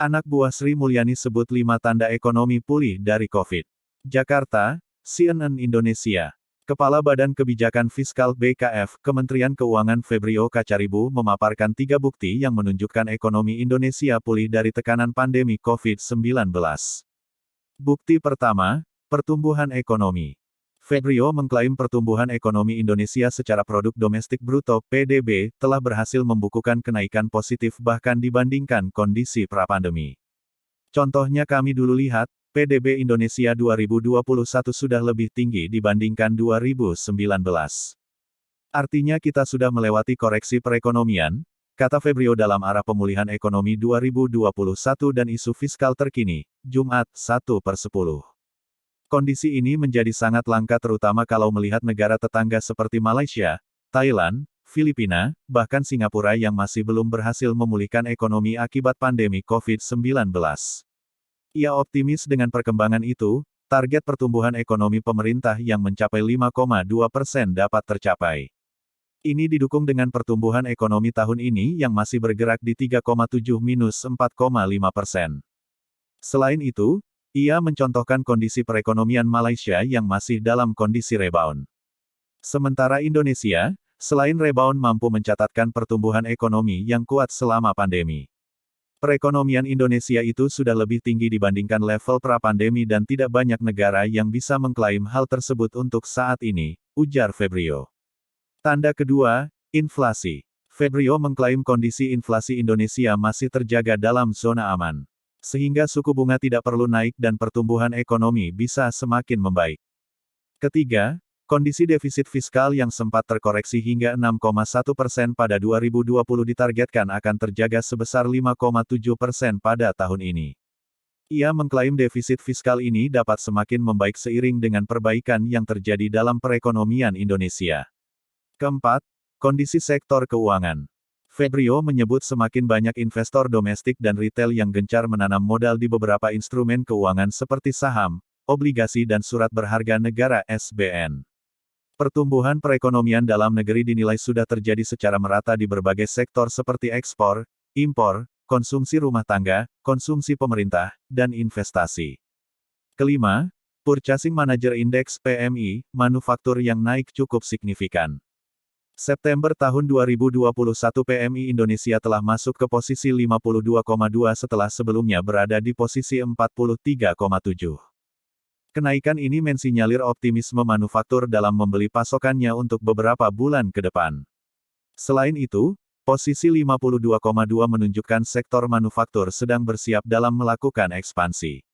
Anak buah Sri Mulyani sebut 5 tanda ekonomi pulih dari Covid. Jakarta, CNN Indonesia. Kepala Badan Kebijakan Fiskal BKF, Kementerian Keuangan Febrio Kacaribu memaparkan 3 bukti yang menunjukkan ekonomi Indonesia pulih dari tekanan pandemi Covid-19. Bukti pertama, pertumbuhan ekonomi. Febrio mengklaim pertumbuhan ekonomi Indonesia secara produk domestik bruto (PDB) telah berhasil membukukan kenaikan positif bahkan dibandingkan kondisi pra-pandemi. Contohnya kami dulu lihat, PDB Indonesia 2021 sudah lebih tinggi dibandingkan 2019. Artinya kita sudah melewati koreksi perekonomian, kata Febrio dalam arah pemulihan ekonomi 2021 dan isu fiskal terkini, Jumat, 1/10. Kondisi ini menjadi sangat langka terutama kalau melihat negara tetangga seperti Malaysia, Thailand, Filipina, bahkan Singapura yang masih belum berhasil memulihkan ekonomi akibat pandemi Covid-19. Ia optimis dengan perkembangan itu, target pertumbuhan ekonomi pemerintah yang mencapai 5,2% dapat tercapai. Ini didukung dengan pertumbuhan ekonomi tahun ini yang masih bergerak di 3,7–4,5%. Selain itu, ia mencontohkan kondisi perekonomian Malaysia yang masih dalam kondisi rebound. Sementara Indonesia, selain rebound mampu mencatatkan pertumbuhan ekonomi yang kuat selama pandemi. Perekonomian Indonesia itu sudah lebih tinggi dibandingkan level pra-pandemi dan tidak banyak negara yang bisa mengklaim hal tersebut untuk saat ini, ujar Febrio. Tanda kedua, inflasi. Febrio mengklaim kondisi inflasi Indonesia masih terjaga dalam zona aman. Sehingga suku bunga tidak perlu naik dan pertumbuhan ekonomi bisa semakin membaik. Ketiga, kondisi defisit fiskal yang sempat terkoreksi hingga 6,1% pada 2020 ditargetkan akan terjaga sebesar 5,7% pada tahun ini. Ia mengklaim defisit fiskal ini dapat semakin membaik seiring dengan perbaikan yang terjadi dalam perekonomian Indonesia. Keempat, kondisi sektor keuangan. Febrio menyebut semakin banyak investor domestik dan retail yang gencar menanam modal di beberapa instrumen keuangan seperti saham, obligasi dan surat berharga negara (SBN). Pertumbuhan perekonomian dalam negeri dinilai sudah terjadi secara merata di berbagai sektor seperti ekspor, impor, konsumsi rumah tangga, konsumsi pemerintah, dan investasi. Kelima, Purchasing Manager Index (PMI), manufaktur yang naik cukup signifikan. September tahun 2021 PMI Indonesia telah masuk ke posisi 52,2 setelah sebelumnya berada di posisi 43,7. Kenaikan ini mensinyalir optimisme manufaktur dalam membeli pasokannya untuk beberapa bulan ke depan. Selain itu, posisi 52,2 menunjukkan sektor manufaktur sedang bersiap dalam melakukan ekspansi.